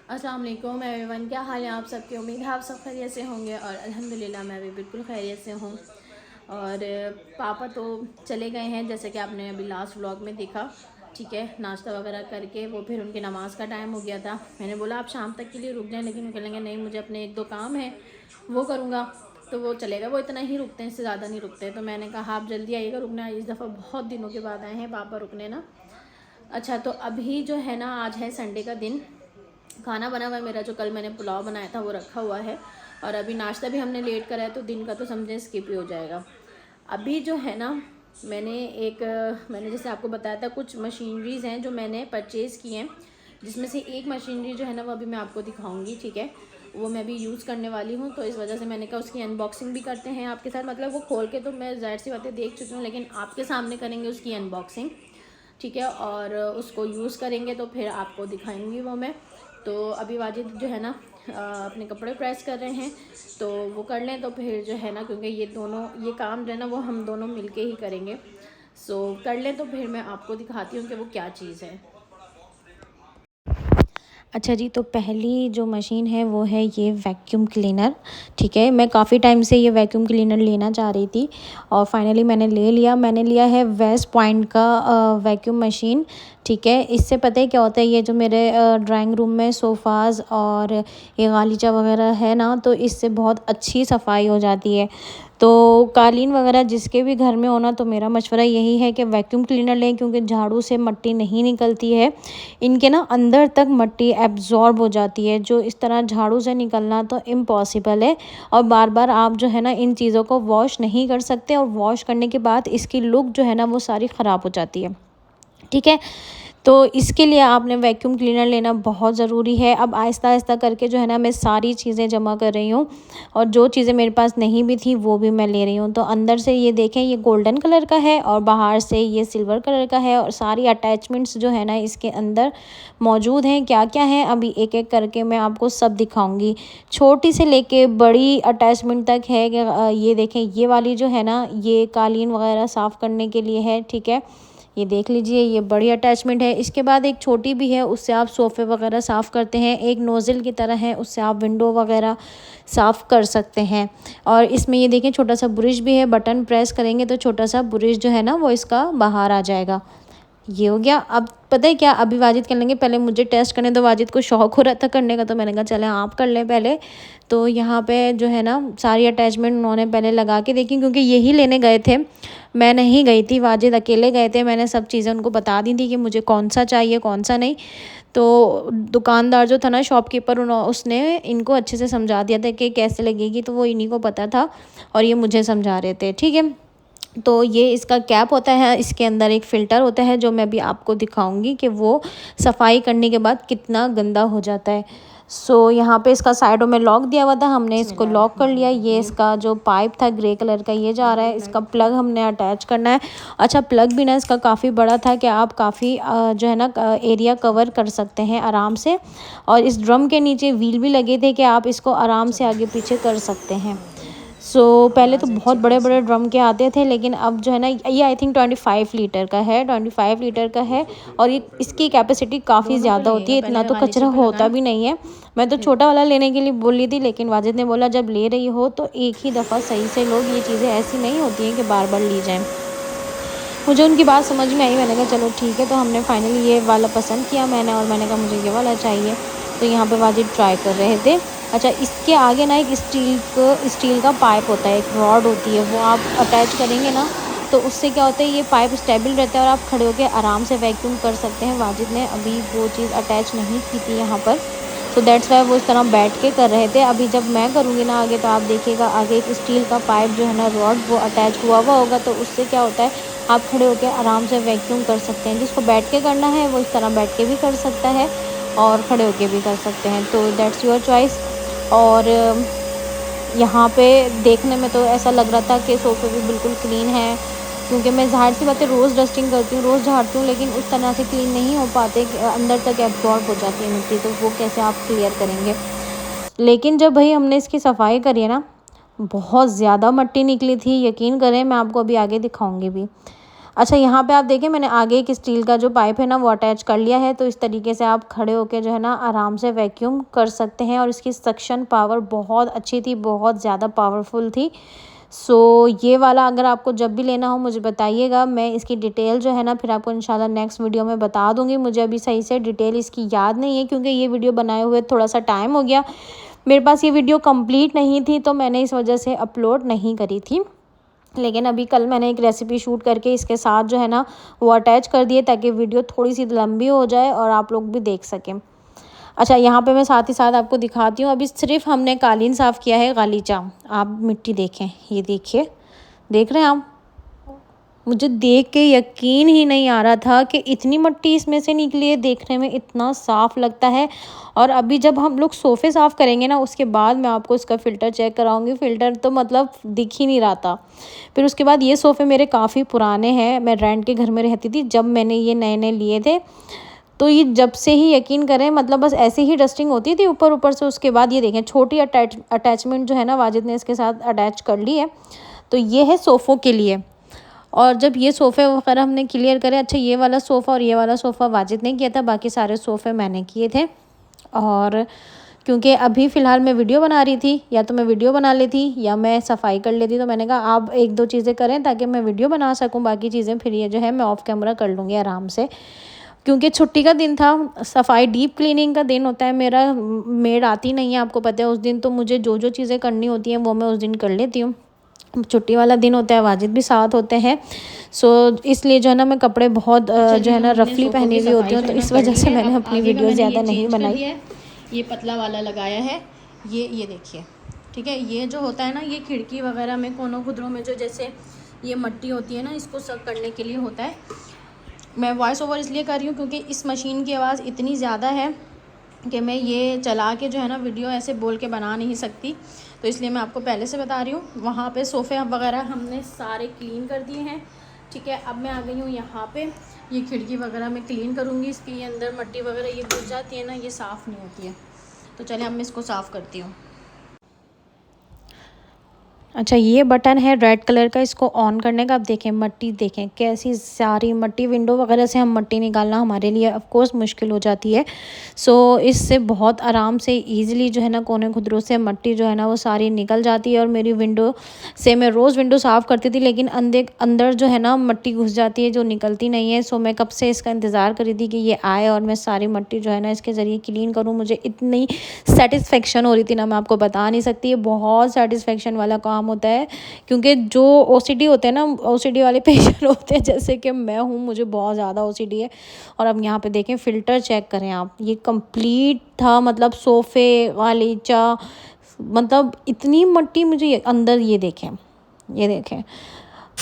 अस्सलाम वालेकुम एवरीवन, क्या हाल है आप सबकी। उम्मीद है आप सब खैरियत से होंगे और अल्हम्दुलिल्लाह मैं भी बिल्कुल खैरियत से हूँ। और पापा तो चले गए हैं, जैसे कि आपने अभी लास्ट व्लॉग में देखा। ठीक है, नाश्ता वगैरह करके वो फिर उनकी नमाज़ का टाइम हो गया था। मैंने बोला आप शाम तक के लिए रुक जाएं, लेकिन वो कहेंगे नहीं मुझे अपने एक दो काम है वो करूँगा। तो वो चलेगा, वो इतना ही रुकते हैं, इससे ज़्यादा नहीं रुकते। तो मैंने कहा आप जल्दी आइएगा, रुकना इस दफ़ा बहुत दिनों के बाद आए हैं पापा रुकने ना। अच्छा, तो अभी जो है ना, आज है संडे का दिन। खाना बना हुआ है मेरा, जो कल मैंने पुलाव बनाया था वो रखा हुआ है। और अभी नाश्ता भी हमने लेट करा है, तो दिन का तो समझें स्किप ही हो जाएगा। अभी जो है ना, मैंने जैसे आपको बताया था कुछ मशीनरीज़ हैं जो मैंने परचेज़ की हैं, जिसमें से एक मशीनरी जो है ना वो अभी मैं आपको दिखाऊंगी। ठीक है, वो मैं अभी यूज़ करने वाली हूँ, तो इस वजह से मैंने कहा उसकी अनबॉक्सिंग भी करते हैं आपके साथ। मतलब वो खोल के तो मैं ज़ाहिर सी बातें देख चुकी हूँ, लेकिन आपके सामने करेंगे उसकी अनबॉक्सिंग। ठीक है, और उसको यूज़ करेंगे तो फिर आपको दिखाएंगी वो मैं। तो अभी वाजिद जो है ना अपने कपड़े प्रेस कर रहे हैं, तो वो कर लें तो फिर जो है ना, क्योंकि ये काम जो है ना वो हम दोनों मिलके ही करेंगे। सो कर लें तो फिर मैं आपको दिखाती हूँ कि वो क्या चीज़ है। अच्छा जी, तो पहली जो मशीन है वो है ये वैक्यूम क्लीनर। ठीक है, मैं काफ़ी टाइम से ये वैक्यूम क्लीनर लेना चाह रही थी और फाइनली मैंने ले लिया। मैंने लिया है वेस्ट पॉइंट का वैक्यूम मशीन। ठीक है, इससे पता है क्या होता है, ये जो मेरे ड्राइंग रूम में सोफ़ाज़ और ये गालीचा वगैरह है ना, तो इससे बहुत अच्छी सफाई हो जाती है। तो कालीन वगैरह जिसके भी घर में होना, तो मेरा मशवरा यही है कि वैक्यूम क्लीनर लें, क्योंकि झाड़ू से मिट्टी नहीं निकलती है। इनके ना अंदर तक मिट्टी एब्जॉर्ब हो जाती है, जो इस तरह झाड़ू से निकलना तो इम्पॉसिबल है। और बार बार आप जो है ना इन चीज़ों को वॉश नहीं कर सकते, और वॉश करने के बाद इसकी लुक जो है ना वो सारी ख़राब हो जाती है। ठीक है, तो इसके लिए आपने वैक्यूम क्लीनर लेना बहुत ज़रूरी है। अब आहिस्ता आहिस्ता करके जो है ना मैं सारी चीज़ें जमा कर रही हूँ, और जो चीज़ें मेरे पास नहीं भी थी वो भी मैं ले रही हूँ। तो अंदर से ये देखें, ये गोल्डन कलर का है और बाहर से ये सिल्वर कलर का है, और सारी अटैचमेंट्स जो है ना इसके अंदर मौजूद हैं। क्या क्या है अभी एक एक करके मैं आपको सब दिखाऊंगी, छोटी से लेके बड़ी अटैचमेंट तक है। कि ये देखें, ये वाली जो है ना ये कालीन वगैरह साफ़ करने के लिए है। ठीक है, ये देख लीजिए, ये बड़ी अटैचमेंट है। इसके बाद एक छोटी भी है, उससे आप सोफ़े वगैरह साफ़ करते हैं। एक नोज़ल की तरह है, उससे आप विंडो वगैरह साफ़ कर सकते हैं। और इसमें ये देखें छोटा सा ब्रश भी है, बटन प्रेस करेंगे तो छोटा सा ब्रश जो है ना वो इसका बाहर आ जाएगा। ये हो गया। अब पता है क्या, अभी वाजिद कर लेंगे, पहले मुझे टेस्ट करने दो। वाजिद को शौक़ हो रहा था करने का, तो मैंने कहा चले आप कर लें पहले। तो यहाँ पे जो है ना सारी अटैचमेंट उन्होंने पहले लगा के देखी, क्योंकि यही लेने गए थे, मैं नहीं गई थी, वाजिद अकेले गए थे। मैंने सब चीज़ें उनको बता दी थी कि मुझे कौन सा चाहिए कौन सा नहीं। तो दुकानदार जो था ना, शॉपकीपर, उसने इनको अच्छे से समझा दिया था कि कैसे लगेगी, तो वो इन्हीं को पता था और ये मुझे समझा रहे थे। ठीक है, तो ये इसका कैप होता है, इसके अंदर एक फ़िल्टर होता है जो मैं अभी आपको दिखाऊंगी कि वो सफाई करने के बाद कितना गंदा हो जाता है। यहाँ पे इसका साइडों में लॉक दिया हुआ था, हमने इसको लॉक कर लिया। ये इसका जो पाइप था ग्रे कलर का, ये जा रहा है। इसका प्लग हमने अटैच करना है। अच्छा, प्लग भी ना इसका काफ़ी बड़ा था कि आप काफ़ी जो है ना एरिया कवर कर सकते हैं आराम से। और इस ड्रम के नीचे व्हील भी लगे थे कि आप इसको आराम से आगे पीछे कर सकते हैं। पहले तो बहुत बड़े बड़े ड्रम के आते थे, लेकिन अब जो है ना ये आई थिंक 25 लीटर का है, 25 लीटर का है। और ये इसकी कैपेसिटी काफ़ी ज़्यादा होती है, इतना तो कचरा होता भी नहीं है। मैं तो छोटा वाला लेने के लिए बोली थी, लेकिन वाजिद ने बोला जब ले रही हो तो एक ही दफ़ा सही से लो, ये चीज़ें ऐसी नहीं होती हैं कि बार बार ली जाएँ। मुझे उनकी बात समझ में आई, मैंने कहा चलो ठीक है। तो हमने फाइनली ये वाला पसंद किया मैंने, और मैंने कहा मुझे ये वाला चाहिए। तो यहाँ पे वाजिद ट्राई कर रहे थे। अच्छा, इसके आगे ना एक स्टील का पाइप होता है, एक रॉड होती है, वो आप अटैच करेंगे ना तो उससे क्या होता है, ये पाइप स्टेबल रहता है और आप खड़े होकर आराम से वैक्यूम कर सकते हैं। वाजिद ने अभी वो चीज़ अटैच नहीं की थी यहाँ पर, तो दैट्स वाई वो इस तरह बैठ के कर रहे थे। अभी जब मैं करूँगी ना आगे, तो आप देखिएगा आगे एक स्टील का पाइप जो है ना रॉड, वो अटैच हुआ होगा। तो उससे क्या होता है, आप खड़े होकर आराम से वैक्यूम कर सकते हैं। जिसको बैठ के करना है वो इस तरह बैठ के भी कर सकता है और खड़े होकर भी कर सकते हैं, तो दैट्स योर चॉइस। और यहाँ पे देखने में तो ऐसा लग रहा था कि सोफ़े भी बिल्कुल क्लीन है, क्योंकि मैं ज़ाहिर सी बात है रोज़ डस्टिंग करती हूँ, रोज़ झाड़ती हूँ, लेकिन उस तरह से क्लीन नहीं हो पाते, अंदर तक एब्जॉर्ब हो जाती है मिट्टी, तो वो कैसे आप क्लियर करेंगे। लेकिन जब भाई हमने इसकी सफाई करी है ना, बहुत ज़्यादा मिट्टी निकली थी, यकीन करें, मैं आपको अभी आगे दिखाऊंगी भी। अच्छा यहाँ पे आप देखें मैंने आगे एक स्टील का जो पाइप है ना वो अटैच कर लिया है, तो इस तरीके से आप खड़े होके जो है ना आराम से वैक्यूम कर सकते हैं। और इसकी सक्शन पावर बहुत अच्छी थी, बहुत ज़्यादा पावरफुल थी। सो ये वाला अगर आपको जब भी लेना हो मुझे बताइएगा, मैं इसकी डिटेल जो है ना फिर आपको इंशाल्लाह नेक्स्ट वीडियो में बता दूँगी। मुझे अभी सही से डिटेल इसकी याद नहीं है क्योंकि ये वीडियो बनाए हुए थोड़ा सा टाइम हो गया, मेरे पास ये वीडियो कंप्लीट नहीं थी तो मैंने इस वजह से अपलोड नहीं करी थी। लेकिन अभी कल मैंने एक रेसिपी शूट करके इसके साथ जो है ना वो अटैच कर दिए ताकि वीडियो थोड़ी सी लंबी हो जाए और आप लोग भी देख सकें। अच्छा यहाँ पे मैं साथ ही साथ आपको दिखाती हूँ, अभी सिर्फ हमने कालीन साफ़ किया है गालीचा। आप मिट्टी देखें, ये देखिए, देख रहे हैं आप? मुझे देख के यकीन ही नहीं आ रहा था कि इतनी मिट्टी इसमें से निकली है, देखने में इतना साफ़ लगता है। और अभी जब हम लोग सोफ़े साफ़ करेंगे ना उसके बाद मैं आपको इसका फ़िल्टर चेक कराऊंगी। फ़िल्टर तो मतलब दिख ही नहीं रहा था। फिर उसके बाद ये सोफ़े मेरे काफ़ी पुराने हैं, मैं रेंट के घर में रहती थी जब मैंने ये नए नए लिए थे। तो ये जब से ही यकीन करें मतलब बस ऐसे ही डस्टिंग होती थी ऊपर ऊपर से। उसके बाद ये देखें छोटी अटैचमेंट जो है ना वाजिद ने इसके साथ अटैच कर ली है। तो ये है सोफ़ों के लिए। और जब ये सोफ़े वगैरह हमने क्लियर करे, अच्छा ये वाला सोफ़ा और ये वाला सोफ़ा वाजिद ने किया था, बाकी सारे सोफ़े मैंने किए थे। और क्योंकि अभी फ़िलहाल मैं वीडियो बना रही थी, या तो मैं वीडियो बना लेती या मैं सफाई कर लेती, तो मैंने कहा आप एक दो चीज़ें करें ताकि मैं वीडियो बना सकूं, बाकी चीज़ें फिर ये जो है मैं ऑफ़ कैमरा कर लूँगी आराम से। क्योंकि छुट्टी का दिन था, सफाई डीप क्लीनिंग का दिन होता है मेरा, मेड आती नहीं है आपको पता है उस दिन, तो मुझे जो जो चीज़ें करनी होती हैं वो मैं उस दिन कर लेती हूँ। छुट्टी वाला दिन होता है, वाजिद भी साथ होते हैं। सो इसलिए जो है ना मैं कपड़े बहुत जो है ना रफली पहनी हुई होती हूँ, तो इस वजह से मैंने अपनी वीडियो ज़्यादा नहीं बनाई। ये पतला वाला लगाया है, ये देखिए, ठीक है। ये जो होता है ना ये खिड़की वगैरह में कोनों खुदरों में जो जैसे ये मट्टी होती है ना इसको सक करने के लिए होता है। मैं वॉइस ओवर इसलिए कर रही हूँ क्योंकि इस मशीन की आवाज़ इतनी ज़्यादा है कि मैं ये चला के जो है ना वीडियो ऐसे बोल के बना नहीं सकती, तो इसलिए मैं आपको पहले से बता रही हूँ। वहाँ पे सोफ़े वगैरह हमने सारे क्लीन कर दिए हैं, ठीक है। अब मैं आ गई हूँ यहाँ पे, ये खिड़की वगैरह मैं क्लीन करूँगी। इसके अंदर मट्टी वगैरह ये घुस जाती है ना, ये साफ़ नहीं होती है, तो चलिए अब मैं इसको साफ़ करती हूँ। अच्छा ये बटन है रेड कलर का, इसको ऑन करने का। अब देखें मट्टी, देखें कैसी सारी मट्टी, विंडो वगैरह से हम मट्टी निकालना हमारे लिए ऑफ कोर्स मुश्किल हो जाती है। सो इससे बहुत आराम से इजीली जो है ना कोने खुदरों से मट्टी जो है ना वो सारी निकल जाती है। और मेरी विंडो से मैं रोज़ विंडो साफ़ करती थी लेकिन अंदर जो है ना मट्टी घुस जाती है जो निकलती नहीं है। सो मैं कब से इसका इंतज़ार करी थी कि ये आए और मैं सारी मट्टी जो है ना इसके ज़रिए क्लीन करूँ। मुझे इतनी सेटिस्फेक्शन हो रही थी ना, मैं आपको बता नहीं सकती। ये बहुत सेटिस्फेक्शन वाला काम होता है क्योंकि जो ओसीडी होते हैं ना, ओसीडी वाले पेशेंट होते हैं जैसे कि मैं हूँ, मुझे बहुत ज़्यादा ओसीडी है। और अब यहाँ पे देखें फ़िल्टर चेक करें आप, ये कंप्लीट था, मतलब सोफ़े वाली मतलब इतनी मट्टी मुझे अंदर, ये देखें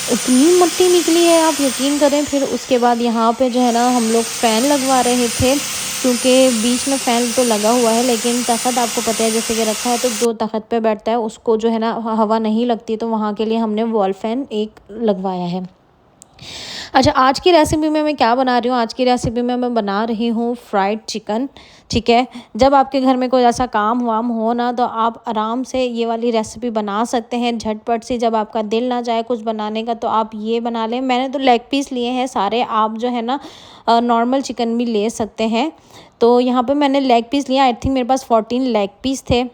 इतनी मट्टी निकली है, आप यकीन करें। फिर उसके बाद यहाँ पे जो है ना हम लोग फ़ैन लगवा रहे थे क्योंकि बीच में फ़ैन तो लगा हुआ है लेकिन तख़्त आपको पता है जैसे कि रखा है, तो जो तख़्त पे बैठता है उसको जो है ना हवा नहीं लगती, तो वहाँ के लिए हमने वॉल फ़ैन एक लगवाया है। अच्छा आज की रेसिपी में मैं क्या बना रही हूँ, आज की रेसिपी में मैं बना रही हूँ फ्राइड चिकन, ठीक है। जब आपके घर में कोई ऐसा काम वाम हो ना तो आप आराम से ये वाली रेसिपी बना सकते हैं झटपट सी। जब आपका दिल ना जाए कुछ बनाने का तो आप ये बना लें। मैंने तो लेग पीस लिए हैं सारे, आप जो है ना नॉर्मल चिकन भी ले सकते हैं। तो यहाँ पे मैंने लेग पीस लिया, आई थिंक मेरे पास 14 लेग पीस थे।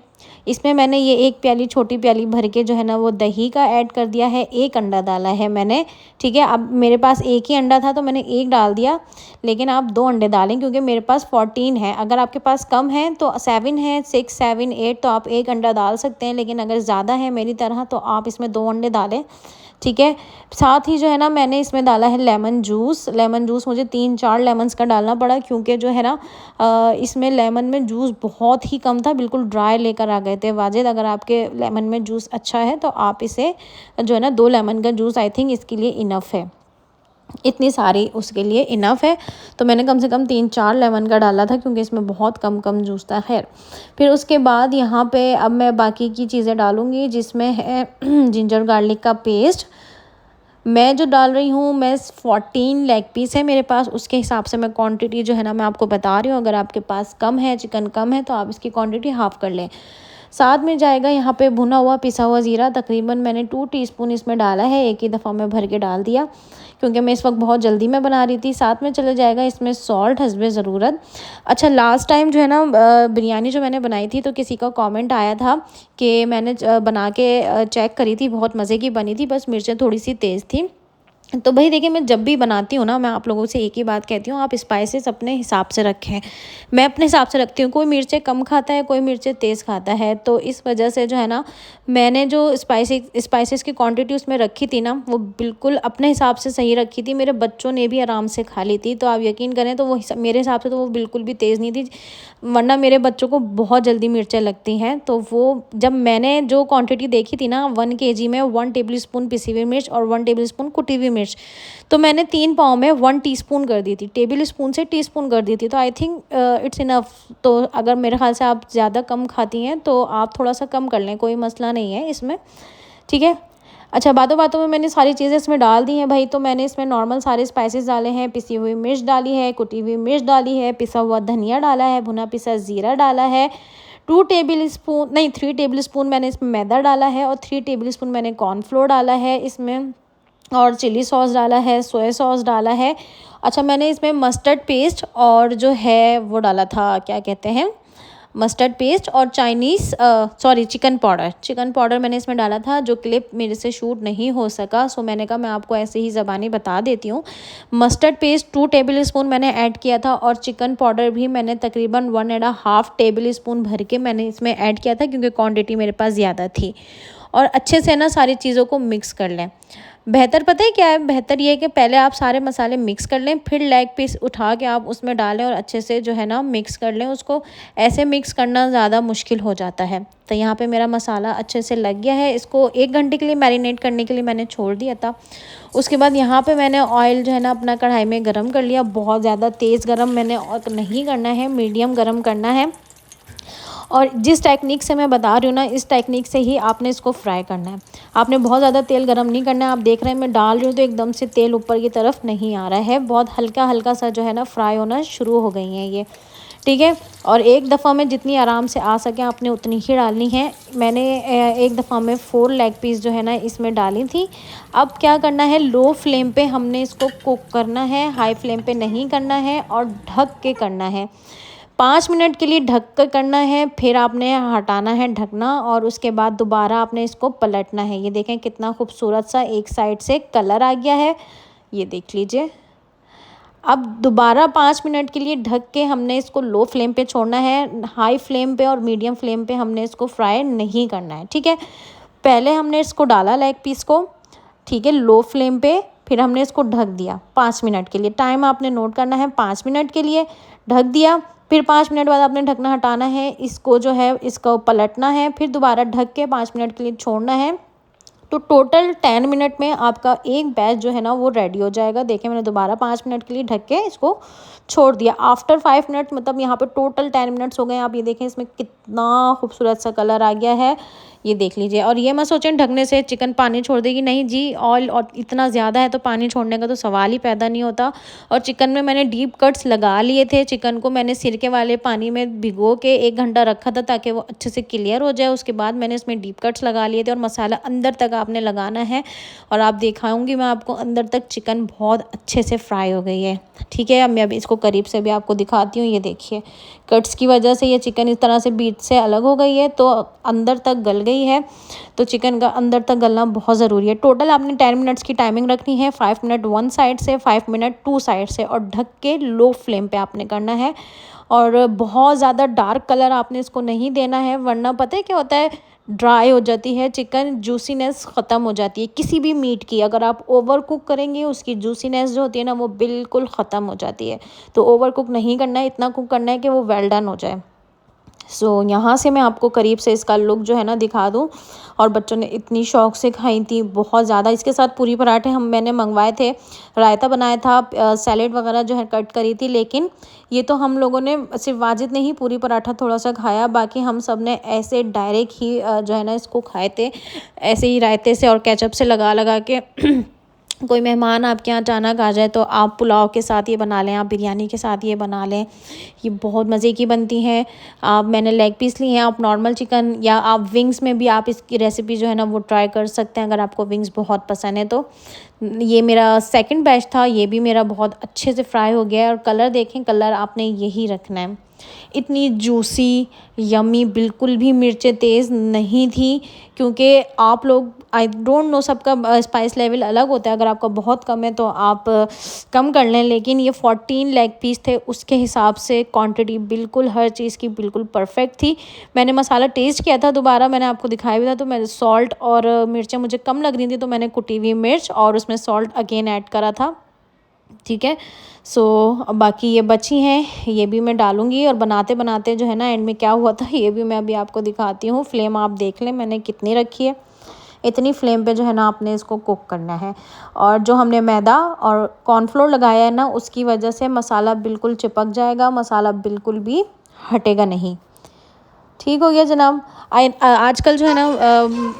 इसमें मैंने ये एक प्याली, छोटी प्याली भर के जो है ना वो दही का ऐड कर दिया है, एक अंडा डाला है मैंने, ठीक है। अब मेरे पास एक ही अंडा था तो मैंने एक डाल दिया, लेकिन आप 2 अंडे डालें क्योंकि मेरे पास 14 है। अगर आपके पास कम है तो 7 है, 6, 7, 8 तो आप एक अंडा डाल सकते हैं, लेकिन अगर ज़्यादा है मेरी तरह तो आप इसमें 2 अंडे डालें, ठीक है। साथ ही जो है ना मैंने इसमें डाला है लेमन जूस। लेमन जूस मुझे 3-4 लेमन्स का डालना पड़ा क्योंकि जो है ना इसमें लेमन में जूस बहुत ही कम था, बिल्कुल ड्राई लेकर आ गए थे वाजिद। अगर आपके लेमन में जूस अच्छा है तो आप इसे जो है ना 2 लेमन का जूस आई थिंक इसके लिए इनफ है, इतनी सारी उसके लिए इनफ है। तो मैंने कम से कम 3-4 लेमन का डाला था क्योंकि इसमें बहुत कम जूस था। खैर फिर उसके बाद यहाँ पे अब मैं बाकी की चीज़ें डालूँगी जिसमें है जिंजर गार्लिक का पेस्ट। मैं जो डाल रही हूँ, मैं 14 लेग पीस है मेरे पास, उसके हिसाब से मैं क्वांटिटी जो है ना मैं आपको बता रही हूँ। अगर आपके पास कम है, चिकन कम है तो आप इसकी क्वांटिटी हाफ़ कर लें। साथ में जाएगा यहाँ पे भुना हुआ पिसा हुआ ज़ीरा, तकरीबन मैंने 2 टीस्पून इसमें डाला है, एक ही दफ़ा में भर के डाल दिया क्योंकि मैं इस वक्त बहुत जल्दी में बना रही थी। साथ में चले जाएगा इसमें सॉल्ट हस्बे ज़रूरत। अच्छा, लास्ट टाइम जो है ना बिरयानी जो मैंने बनाई थी तो किसी का कमेंट आया था कि मैंने बना के चेक करी थी, बहुत मज़े की बनी थी, बस मिर्चें थोड़ी सी तेज़ थी। तो भाई देखिए, मैं जब भी बनाती हूँ ना, मैं आप लोगों से एक ही बात कहती हूँ, आप स्पाइसेस अपने हिसाब से रखें। मैं अपने हिसाब से रखती हूँ, कोई मिर्चें कम खाता है, कोई मिर्चें तेज़ खाता है, तो इस वजह से जो है ना मैंने जो स्पाइसेस की क्वांटिटी उसमें रखी थी ना, वो बिल्कुल अपने हिसाब से सही रखी थी। मेरे बच्चों ने भी आराम से खा ली थी, तो आप यकीन करें तो वो मेरे हिसाब से तो वो बिल्कुल भी तेज़ नहीं थी, वरना मेरे बच्चों को बहुत जल्दी मिर्चें लगती हैं। तो वो जब मैंने जो क्वांटिटी देखी थी ना 1 kg में 1 टेबल स्पून पिसी हुई मिर्च और 1 टेबल स्पून कुटी हुई मिर्च, तो मैंने 3 पाव में 1 टीस्पून कर दी थी, टेबल स्पून से टीस्पून कर दी थी। तो आई थिंक इट्स इनफ। तो अगर मेरे ख्याल से आप ज़्यादा कम खाती हैं तो आप थोड़ा सा कम कर लें, कोई मसला नहीं है इसमें, ठीक है। अच्छा, बातों बातों में मैंने सारी चीज़ें इसमें डाल दी हैं भाई। तो मैंने इसमें नॉर्मल सारे स्पाइसेस डाले हैं, पिसी हुई मिर्च डाली है, कुटी हुई मिर्च डाली है, पिसा हुआ धनिया डाला है, भुना पिसा ज़ीरा डाला है, 3 टेबल स्पून मैंने इसमें मैदा डाला है और 3 टेबल स्पून मैंने कॉर्नफ्लोर डाला है इसमें, और चिली सॉस डाला है, सोया सॉस डाला है। अच्छा, मैंने इसमें मस्टर्ड पेस्ट और जो है वो डाला था, क्या कहते हैं, मस्टर्ड पेस्ट और चिकन पाउडर मैंने इसमें डाला था, जो क्लिप मेरे से शूट नहीं हो सका, सो मैंने कहा मैं आपको ऐसे ही ज़बानी बता देती हूँ। मस्टर्ड पेस्ट 2 टेबल स्पून मैंने ऐड किया था और चिकन पाउडर भी मैंने तकरीबन 1.5 टेबल स्पून भर के मैंने इसमें ऐड किया था क्योंकि क्वांटिटी मेरे पास ज़्यादा थी। और अच्छे से ना सारी चीज़ों को मिक्स कर लें। बेहतर पता है क्या है, बेहतर ये है कि पहले आप सारे मसाले मिक्स कर लें, फिर लेग पीस उठा के आप उसमें डालें और अच्छे से जो है ना मिक्स कर लें उसको। ऐसे मिक्स करना ज़्यादा मुश्किल हो जाता है। तो यहाँ पे मेरा मसाला अच्छे से लग गया है। इसको 1 घंटे के लिए मैरिनेट करने के लिए मैंने छोड़ दिया था। उसके बाद यहाँ पे मैंने ऑयल जो है ना अपना कढ़ाई में गरम कर लिया। बहुत ज़्यादा तेज़ गरम मैंने और नहीं करना है, मीडियम गरम करना है। और जिस टेक्निक से मैं बता रही हूँ ना, इस टेक्निक से ही आपने इसको फ्राई करना है। आपने बहुत ज़्यादा तेल गरम नहीं करना है। आप देख रहे हैं मैं डाल रही हूँ तो एकदम से तेल ऊपर की तरफ नहीं आ रहा है, बहुत हल्का हल्का सा जो है ना फ्राई होना शुरू हो गई हैं ये, ठीक है। और एक दफ़ा में जितनी आराम से आ सके आपने उतनी ही डालनी है। मैंने एक दफ़ा में 4 लेग पीस जो है ना इसमें डाली थी। अब क्या करना है, लो फ्लेम पे हमने इसको कुक करना है, हाई फ्लेम पे नहीं करना है और ढक के करना है। 5 मिनट के लिए ढक कर करना है, फिर आपने हटाना है ढकना और उसके बाद दोबारा आपने इसको पलटना है। ये देखें कितना खूबसूरत सा एक साइड से कलर आ गया है, ये देख लीजिए। अब दोबारा 5 मिनट के लिए ढक के हमने इसको लो फ्लेम पे छोड़ना है। हाई फ्लेम पे और मीडियम फ्लेम पे हमने इसको फ्राई नहीं करना है, ठीक है। पहले हमने इसको डाला लेग पीस को, ठीक है, लो फ्लेम पे, फिर हमने इसको ढक दिया 5 मिनट के लिए। टाइम आपने नोट करना है, 5 मिनट के लिए ढक दिया। फिर 5 मिनट बाद आपने ढकना हटाना है, इसको जो है इसको पलटना है, फिर दोबारा ढक के 5 मिनट के लिए छोड़ना है। तो टोटल 10 मिनट में आपका एक बैच जो है ना वो रेडी हो जाएगा। देखिए मैंने दोबारा 5 मिनट के लिए ढक के इसको छोड़ दिया। आफ्टर 5 मिनट मतलब यहाँ पे टोटल 10 मिनट्स हो गए। आप ये देखें इसमें कितना खूबसूरत सा कलर आ गया है, ये देख लीजिए। और ये मत सोचें ढकने से चिकन पानी छोड़ देगी, नहीं जी, ऑयल और इतना ज़्यादा है तो पानी छोड़ने का तो सवाल ही पैदा नहीं होता। और चिकन में मैंने डीप कट्स लगा लिए थे। चिकन को मैंने सिरके वाले पानी में भिगो के 1 घंटा रखा था ताकि वो अच्छे से क्लियर हो जाए। उसके बाद मैंने इसमें डीप कट्स लगा लिए थे और मसाला अंदर तक आपने लगाना है। और आप दिखाऊंगी मैं आपको अंदर तक चिकन बहुत अच्छे से फ्राई हो गई है, ठीक है। अब मैं अभी इसको करीब से भी आपको दिखाती हूँ। ये देखिए कट्स की वजह से ये चिकन इस तरह से बीच से अलग हो गई है तो अंदर तक गल गई है। तो चिकन का अंदर तक गलना बहुत ज़रूरी है। टोटल आपने 10 मिनट्स की टाइमिंग रखनी है, 5 मिनट 1 साइड से, 5 मिनट 2 साइड से, और ढक के लो फ्लेम पे आपने करना है। और बहुत ज़्यादा डार्क कलर आपने इसको नहीं देना है, वरना पता है क्या होता है, ड्राई हो जाती है चिकन, जूसीनेस ख़त्म हो जाती है किसी भी मीट की। अगर आप ओवर कुक करेंगे उसकी जूसीनेस जो होती है ना वो बिल्कुल ख़त्म हो जाती है। तो ओवर कुक नहीं करना है, इतना कुक करना है कि वो वेल डन हो जाए। सो यहाँ से मैं आपको करीब से इसका लुक जो है ना दिखा दूँ। और बच्चों ने इतनी शौक़ से खाई थी, बहुत ज़्यादा। इसके साथ पूरी पराठे मैंने मंगवाए थे, रायता बनाया था, सैलेड वगैरह जो है कट करी थी। लेकिन ये तो हम लोगों ने सिर्फ वाजिद ने ही पूरी पराठा थोड़ा सा खाया, बाकी हम सब ने ऐसे डायरेक्ट ही जो है ना इसको खाए थे, ऐसे ही रायते से और केचप से लगा लगा के कोई मेहमान आपके यहाँ अचानक आ जाए तो आप पुलाव के साथ ये बना लें, आप बिरयानी के साथ ये बना लें, ये बहुत मज़े की बनती हैं। आप मैंने लेग पीस लिए हैं, आप नॉर्मल चिकन या आप विंग्स में भी आप इसकी रेसिपी जो है ना वो ट्राई कर सकते हैं अगर आपको विंग्स बहुत पसंद है तो। ये मेरा सेकंड बैच था, ये भी मेरा बहुत अच्छे से फ्राई हो गया है और कलर देखें, कलर आपने यही रखना है। इतनी जूसी यम्मी, बिल्कुल भी मिर्चें तेज़ नहीं थी, क्योंकि आप लोग आई डोंट नो सबका स्पाइस लेवल अलग होता है। अगर आपका बहुत कम है तो आप कम कर लें, लेकिन ये 14 लेग पीस थे, उसके हिसाब से क्वांटिटी बिल्कुल हर चीज़ की बिल्कुल परफेक्ट थी। मैंने मसाला टेस्ट किया था, दोबारा मैंने आपको दिखाया भी था, तो मैं सॉल्ट और मिर्चें मुझे कम लग रही थी तो मैंने कुटी हुई मिर्च और उसमें सॉल्ट अगेन ऐड करा था। ठीक है, सो बाकी ये बची हैं, ये भी मैं डालूँगी। और बनाते बनाते जो है ना एंड में क्या हुआ था ये भी मैं अभी आपको दिखाती हूँ। फ्लेम आप देख लें मैंने कितनी रखी है, इतनी फ्लेम पे जो है ना आपने इसको कुक करना है। और जो हमने मैदा और कॉर्नफ्लोर लगाया है ना, उसकी वजह से मसाला बिल्कुल चिपक जाएगा, मसाला बिल्कुल भी हटेगा नहीं। ठीक हो गया जनाब। आजकल जो है ना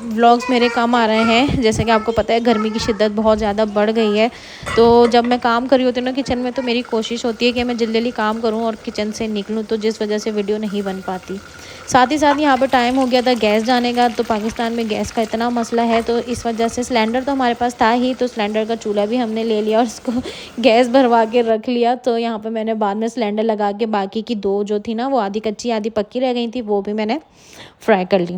व्लॉग्स मेरे कम आ रहे हैं, जैसे कि आपको पता है गर्मी की शिद्दत बहुत ज़्यादा बढ़ गई है। तो जब मैं काम कर रही होती हूँ ना किचन में, तो मेरी कोशिश होती है कि मैं जल्दी जल्दी काम करूँ और किचन से निकलूँ, तो जिस वजह से वीडियो नहीं बन पाती। साथ ही साथ यहाँ पर टाइम हो गया था गैस जाने का, तो पाकिस्तान में गैस का इतना मसला है, तो इस वजह से सिलेंडर तो हमारे पास था ही, तो सिलेंडर का चूल्हा भी हमने ले लिया और उसको गैस भरवा के रख लिया। तो यहाँ पे मैंने बाद में सिलेंडर लगा के बाकी की 2 जो थी ना वो आधी कच्ची आधी पक्की रह गई थी, वो भी मैंने फ्राई कर ली।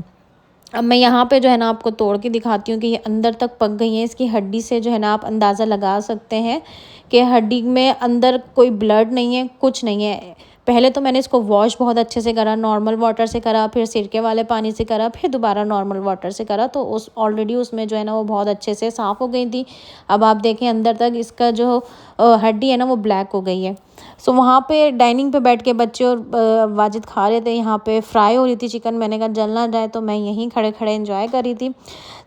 अब मैं यहाँ पे जो है ना आपको तोड़ के दिखाती हूँ कि ये अंदर तक पक गई हैं। इसकी हड्डी से जो है ना आप अंदाज़ा लगा सकते हैं कि हड्डी में अंदर कोई ब्लड नहीं है, कुछ नहीं है। पहले तो मैंने इसको वॉश बहुत अच्छे से करा, नॉर्मल वाटर से करा, फिर सिरके वाले पानी से करा, फिर दोबारा नॉर्मल वाटर से करा, तो उस ऑलरेडी उसमें जो है ना वो बहुत अच्छे से साफ़ हो गई थी। अब आप देखें अंदर तक इसका जो हड्डी है ना वो ब्लैक हो गई है। सो वहाँ पे डाइनिंग पे बैठ के बच्चे और वाजिद खा रहे थे, यहाँ पे फ्राई हो रही थी चिकन। मैंने कहा जल ना जाए, तो मैं यहीं खड़े खड़े एंजॉय कर रही थी।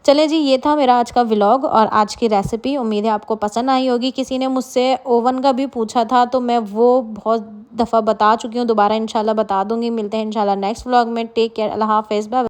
चले जी, ये था मेरा आज का व्लॉग और आज की रेसिपी। उम्मीद है आपको पसंद आई होगी। किसी ने मुझसे ओवन का भी पूछा था, तो मैं वो बहुत दफ़ा बता चुकी हूँ, दोबारा इंशाल्लाह बता दूँगी। मिलते हैं इंशाल्लाह नेक्स्ट व्लॉग में। टेक केयर, अल्लाह हाफ़िज़, बाय।